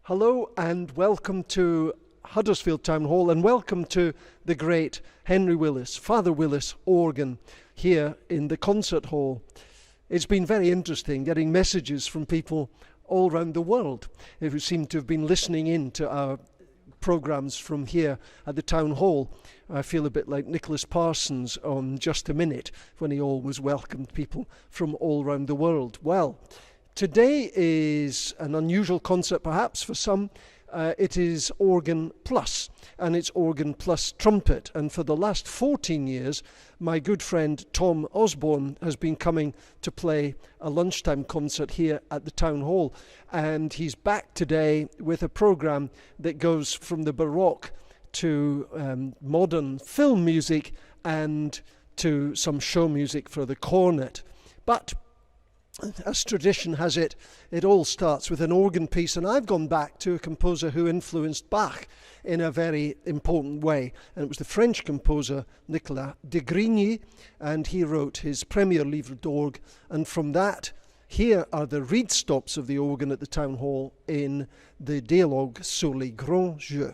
Hello and welcome to Huddersfield Town Hall, and welcome to the great Father Willis Organ here in the concert hall. It's been very interesting getting messages from people all around the world who seem to have been listening in to our programs from here at the Town Hall. I feel a bit like Nicholas Parsons on Just a Minute when he always welcomed people from all around the world. Well, today is an unusual concert perhaps for some. It is Organ Plus, and it's Organ Plus Trumpet. And for the last 14 years, my good friend Tom Osborne has been coming to play a lunchtime concert here at the Town Hall. And he's back today with a program that goes from the Baroque to modern film music and to some show music for the cornet. But as tradition has it, it all starts with an organ piece, and I've gone back to a composer who influenced Bach in a very important way, and it was the French composer Nicolas de Grigny, and he wrote his premier livre d'orgue, and from that, here are the reed stops of the organ at the Town Hall in the Dialogue sur les grands jeux.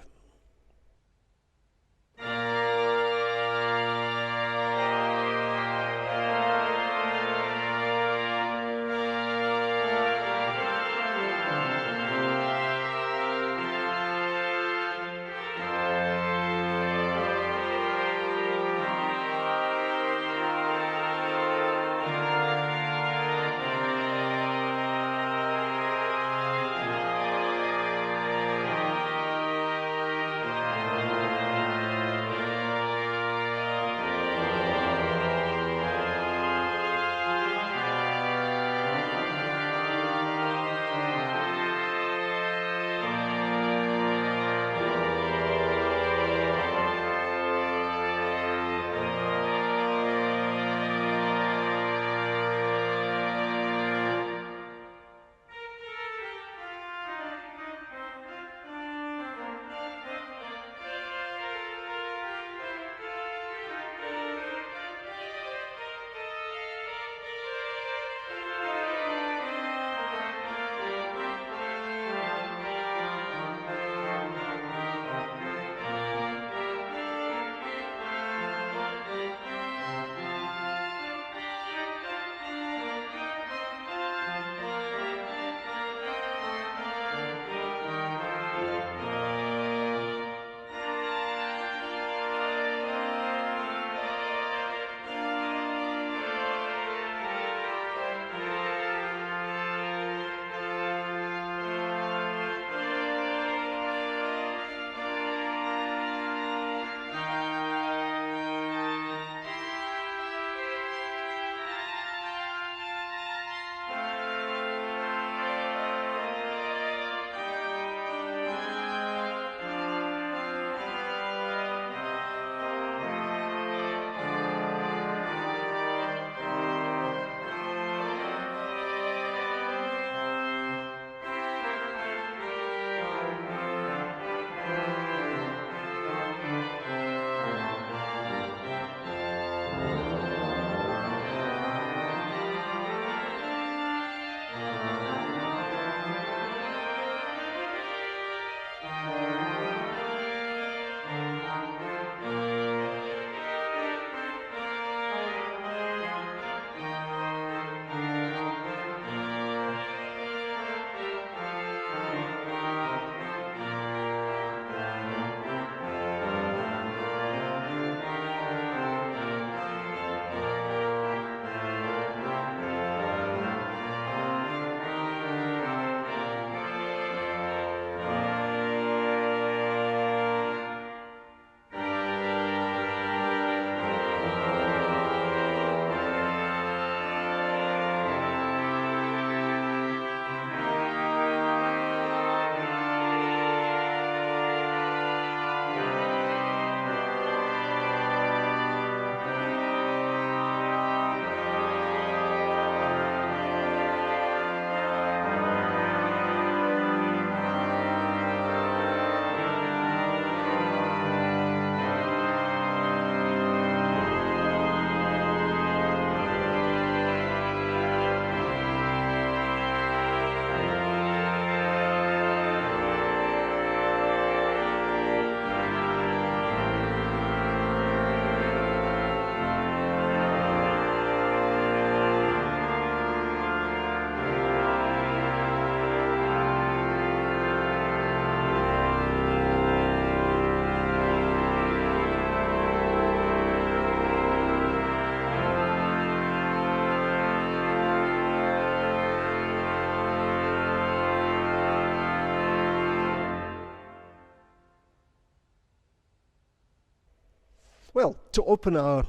Well, to open our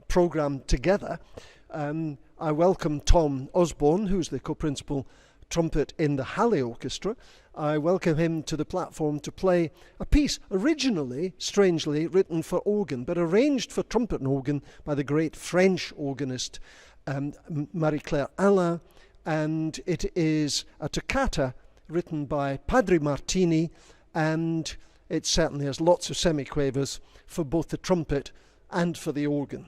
programme together, I welcome Tom Osborne, who's the co-principal trumpet in the Hallé Orchestra. I welcome him to the platform to play a piece originally, strangely, written for organ, but arranged for trumpet and organ by the great French organist Marie-Claire Alain, and it is a toccata written by Padre Martini, and it certainly has lots of semiquavers for both the trumpet and for the organ.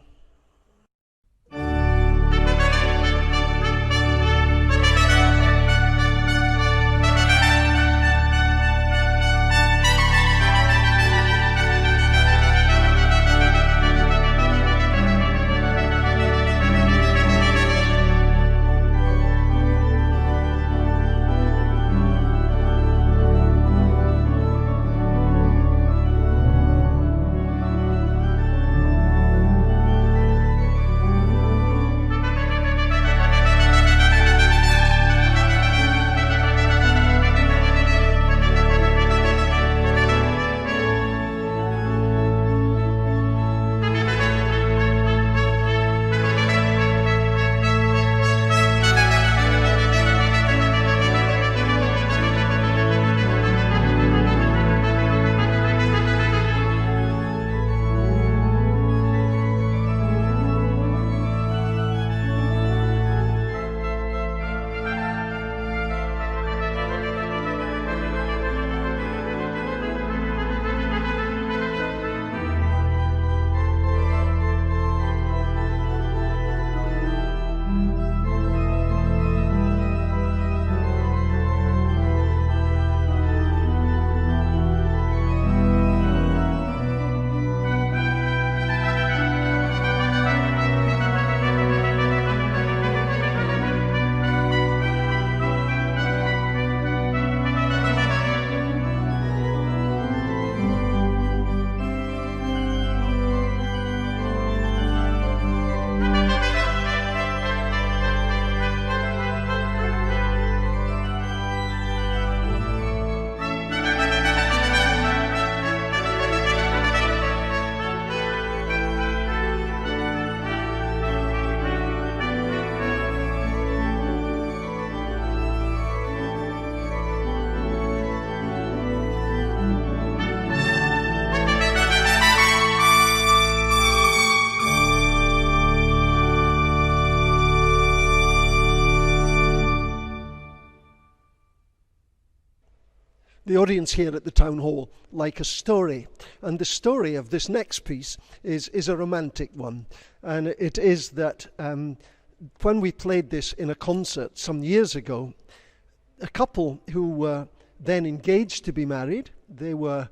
The audience here at the Town Hall like a story, and the story of this next piece is a romantic one, and it is that when we played this in a concert some years ago, a couple who were then engaged to be married, they were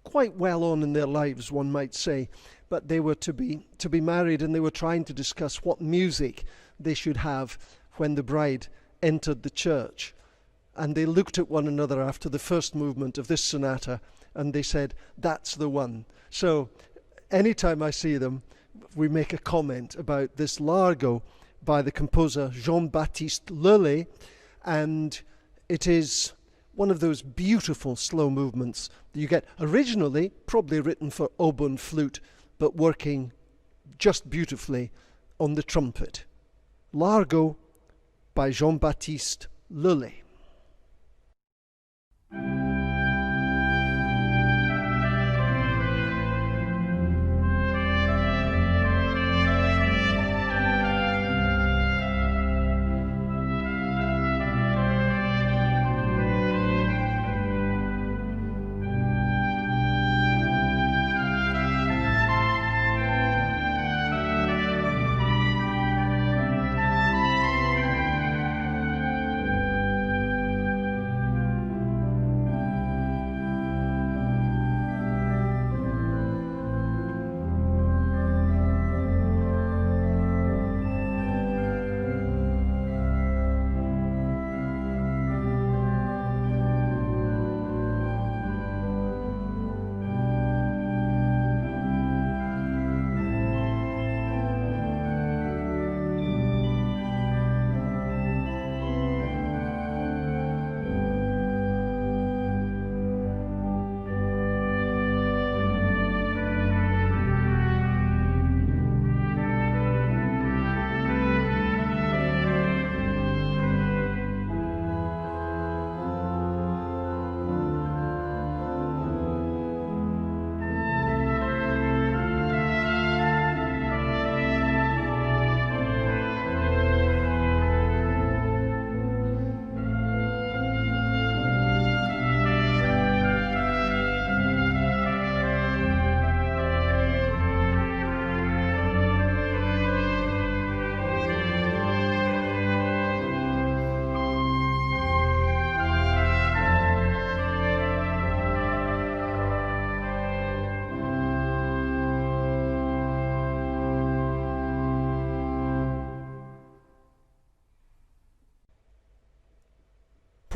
quite well on in their lives, one might say, but they were to be married, and they were trying to discuss what music they should have when the bride entered the church. And they looked at one another after the first movement of this sonata, and they said, "That's the one." So anytime I see them, we make a comment about this Largo by the composer Jean-Baptiste Lully, and it is one of those beautiful slow movements that you get, originally probably written for oboe and flute, but working just beautifully on the trumpet. Largo by Jean-Baptiste Lully.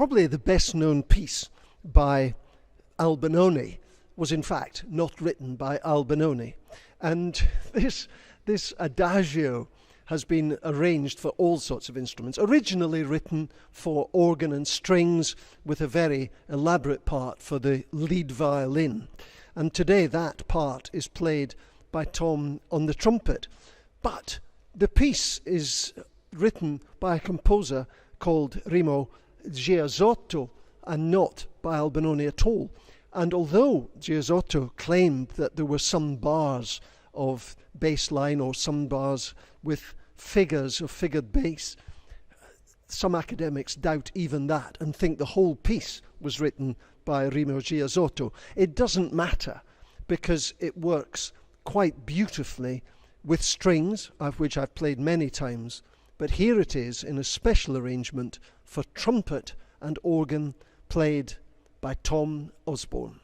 probably the best known piece by Albinoni was in fact not written by Albinoni. And this adagio has been arranged for all sorts of instruments, originally written for organ and strings with a very elaborate part for the lead violin. And today that part is played by Tom on the trumpet. But the piece is written by a composer called Remo Giazzotto and not by Albinoni at all. And although Giazzotto claimed that there were some bars of bass line or some bars with figures of figured bass, some academics doubt even that and think the whole piece was written by Remo Giazzotto. It doesn't matter because it works quite beautifully with strings, of which I've played many times, but here it is in a special arrangement for trumpet and organ played by Tom Osborne.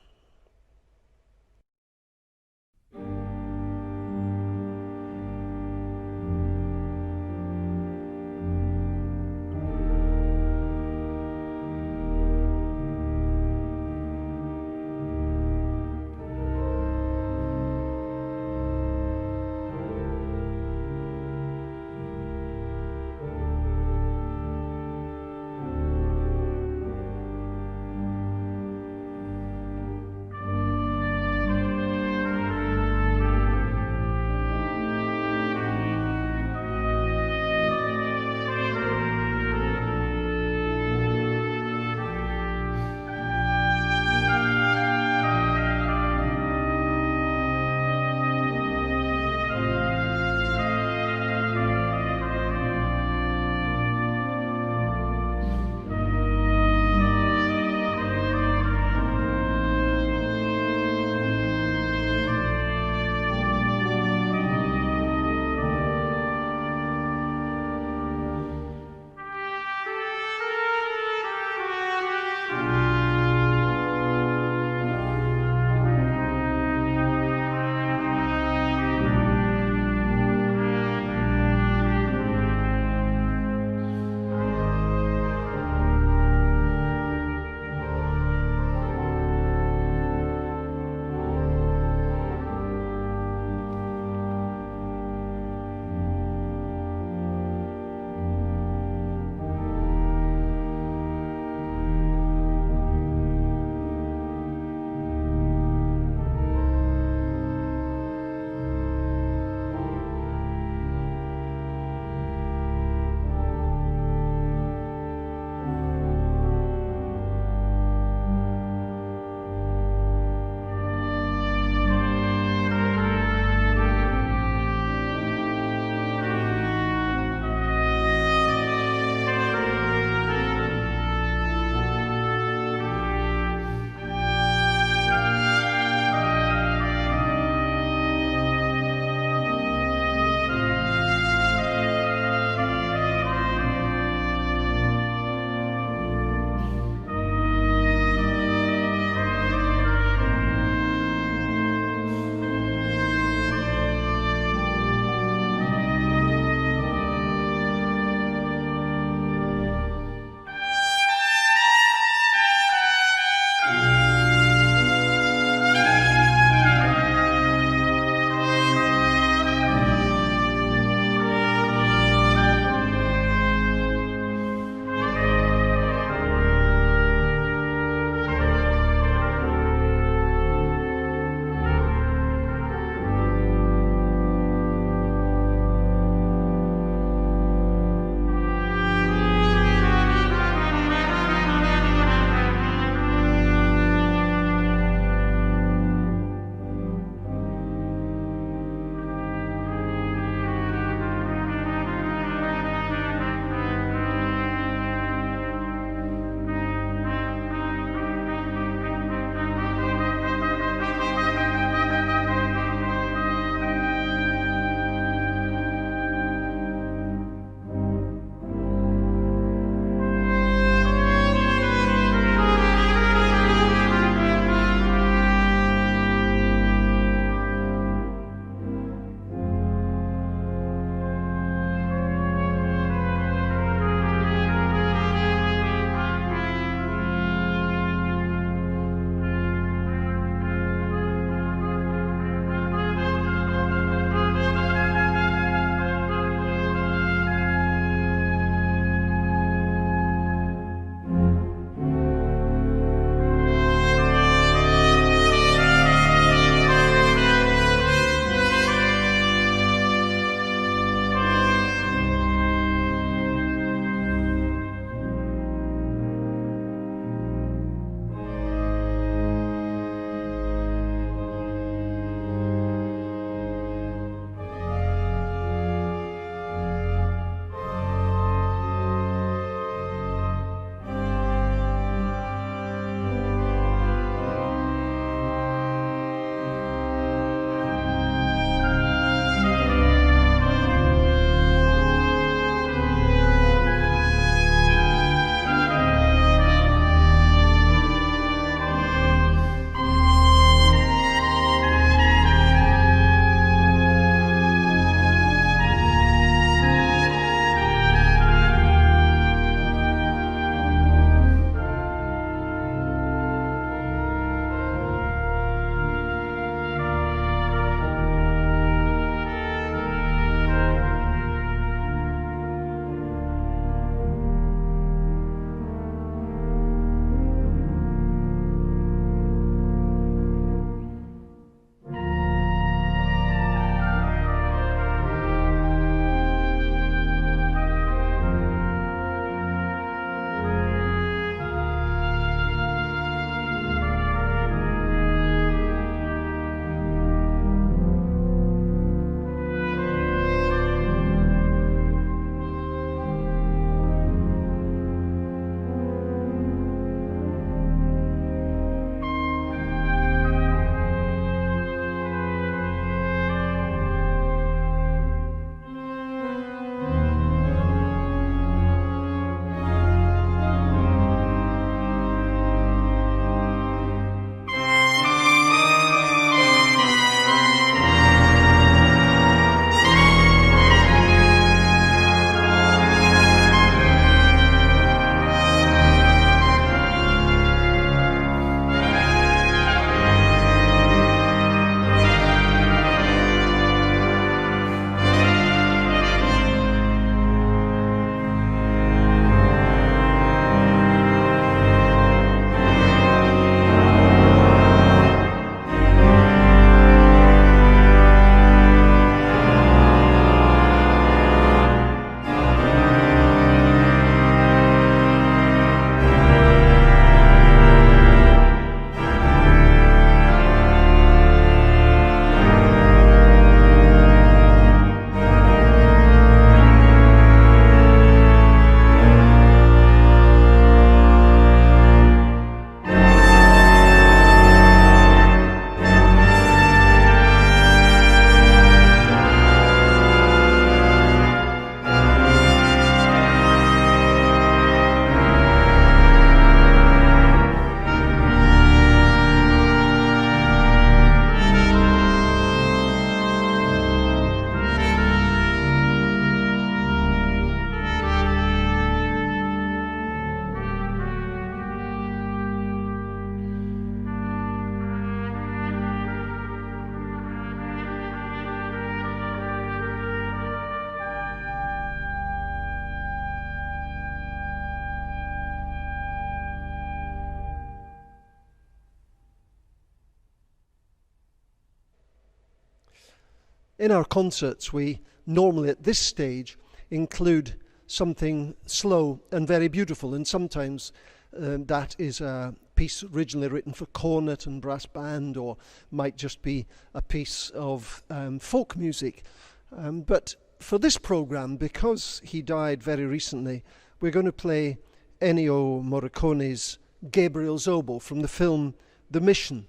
In our concerts, we normally at this stage include something slow and very beautiful, and sometimes that is a piece originally written for cornet and brass band, or might just be a piece of folk music. But for this program, because he died very recently, we're going to play Ennio Morricone's Gabriel's Oboe from the film The Mission.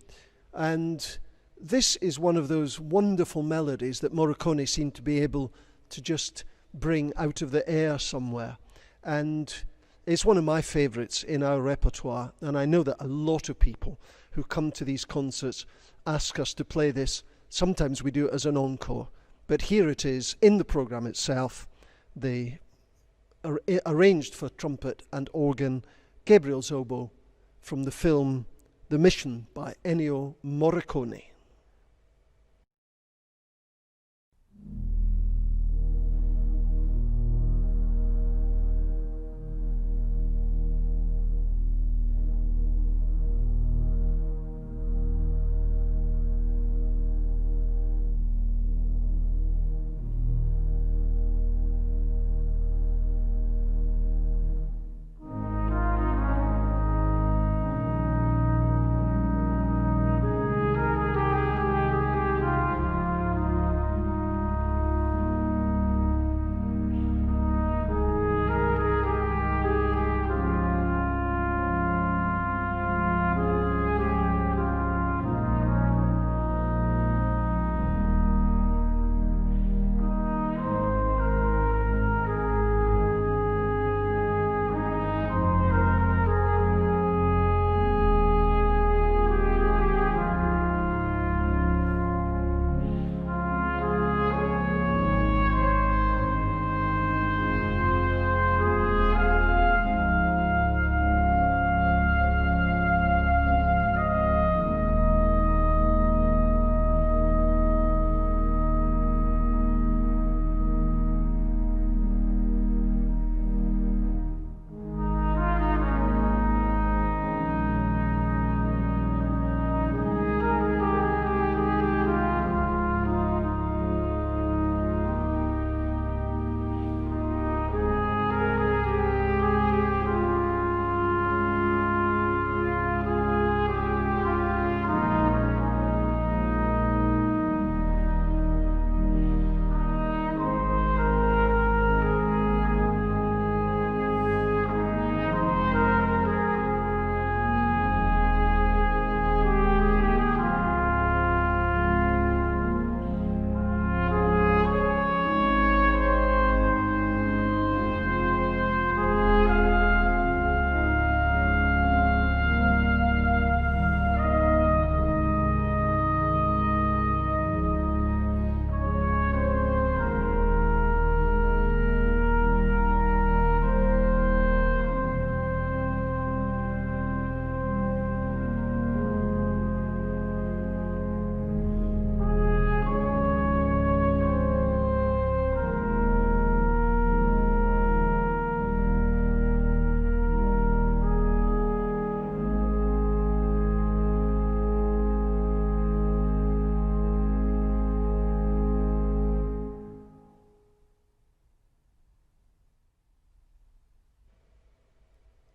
And this is one of those wonderful melodies that Morricone seemed to be able to just bring out of the air somewhere. And it's one of my favourites in our repertoire. And I know that a lot of people who come to these concerts ask us to play this. Sometimes we do it as an encore. But here it is in the programme itself, arranged for trumpet and organ, Gabriel's Oboe from the film The Mission by Ennio Morricone.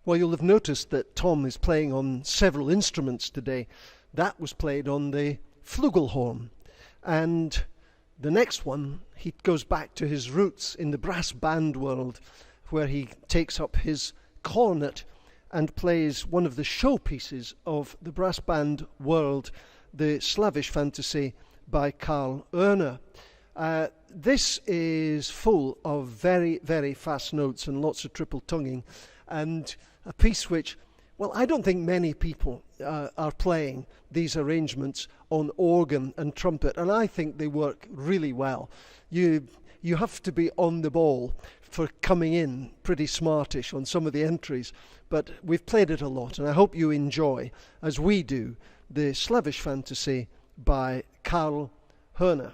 Well, you'll have noticed that Tom is playing on several instruments today. That was played on the flugelhorn. And the next one, he goes back to his roots in the brass band world, where he takes up his cornet and plays one of the showpieces of the brass band world, the Slavische Fantasie by Carl Höhne. This is full of very, very fast notes and lots of triple tonguing, and a piece which, well, I don't think many people are playing these arrangements on organ and trumpet, and I think they work really well. You have to be on the ball for coming in pretty smartish on some of the entries, but we've played it a lot, and I hope you enjoy, as we do, the Slavische Fantasie by Carl Höhne.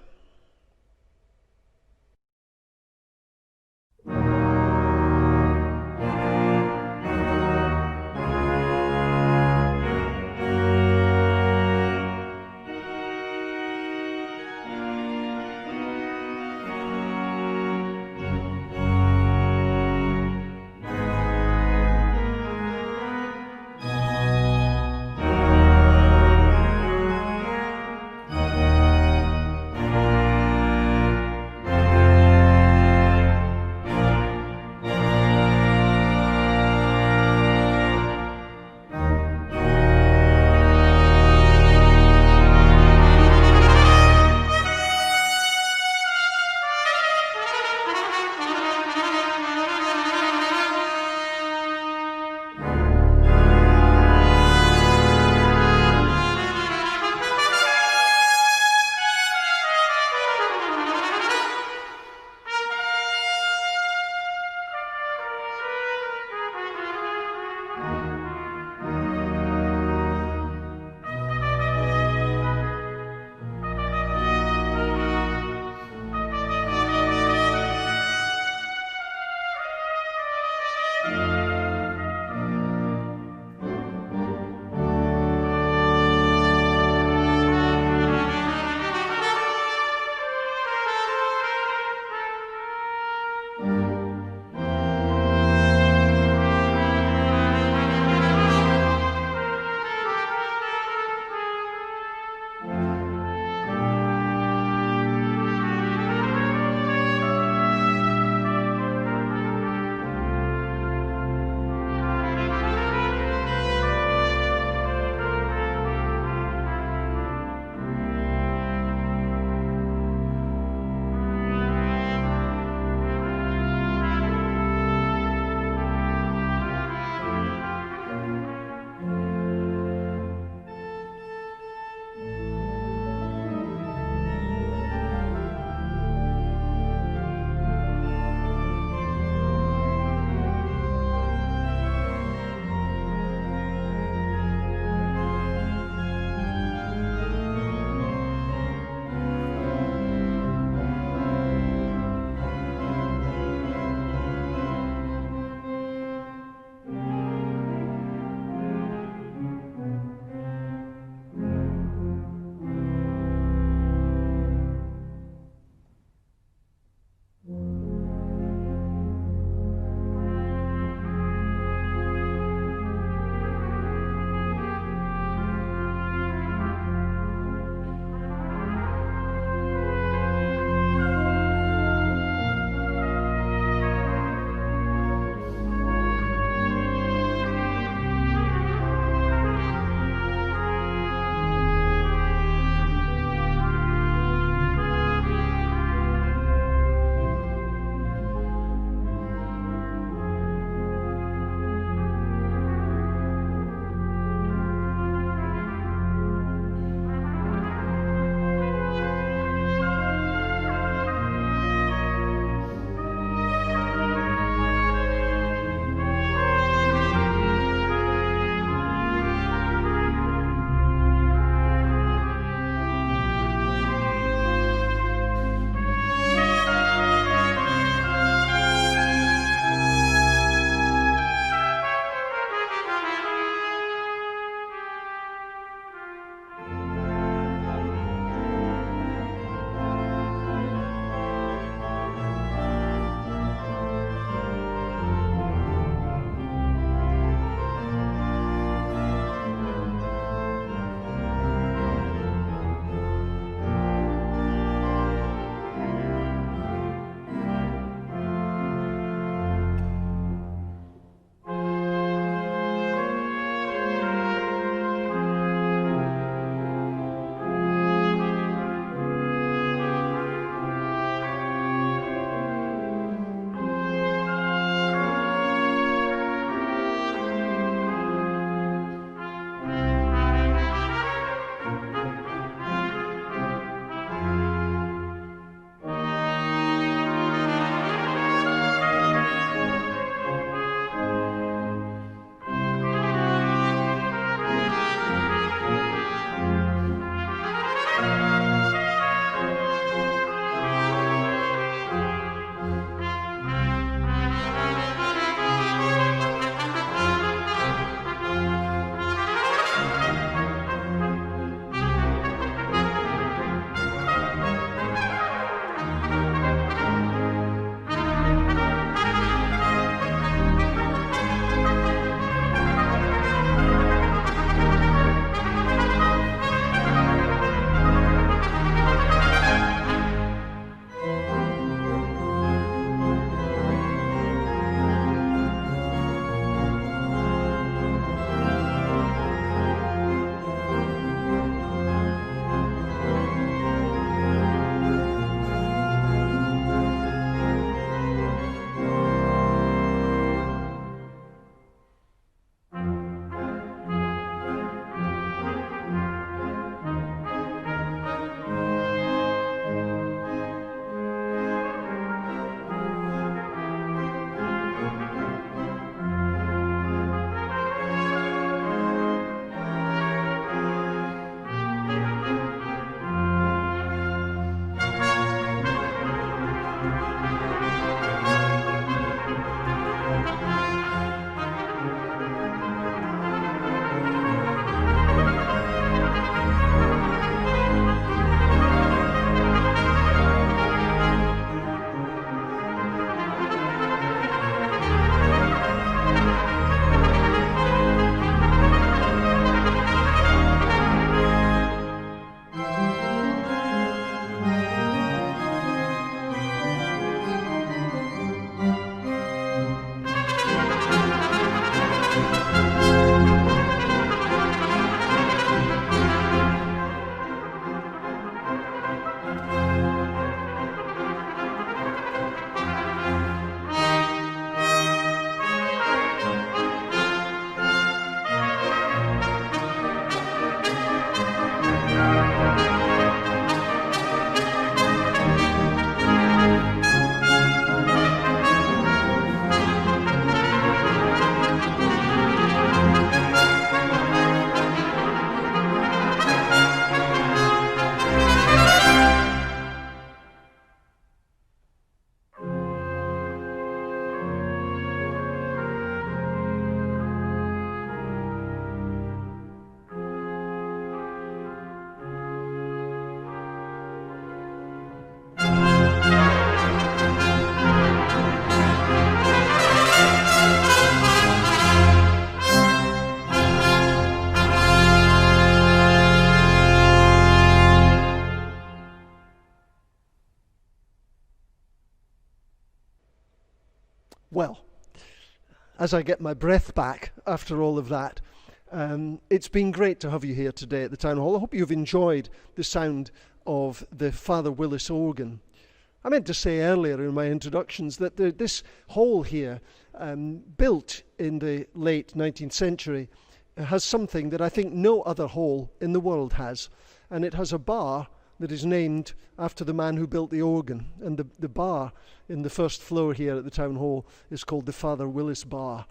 as I get my breath back after all of that. It's been great to have you here today at the Town Hall. I hope you've enjoyed the sound of the Father Willis organ. I meant to say earlier in my introductions that this hall here, built in the late 19th century, has something that I think no other hall in the world has. And it has a bar that is named after the man who built the organ. And the bar in the first floor here at the Town Hall is called the Father Willis Bar.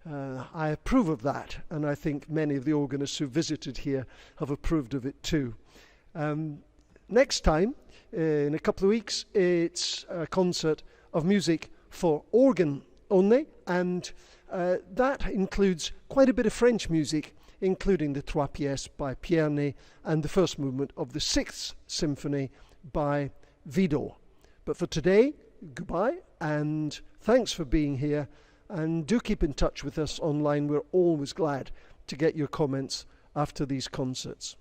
I approve of that, and I think many of the organists who visited here have approved of it too. Next time, in a couple of weeks, it's a concert of music for organ only, and that includes quite a bit of French music, including the Trois Pièces by Pierne and the first movement of the Sixth Symphony by Vidor. But for today, goodbye, and thanks for being here, and do keep in touch with us online. We're always glad to get your comments after these concerts.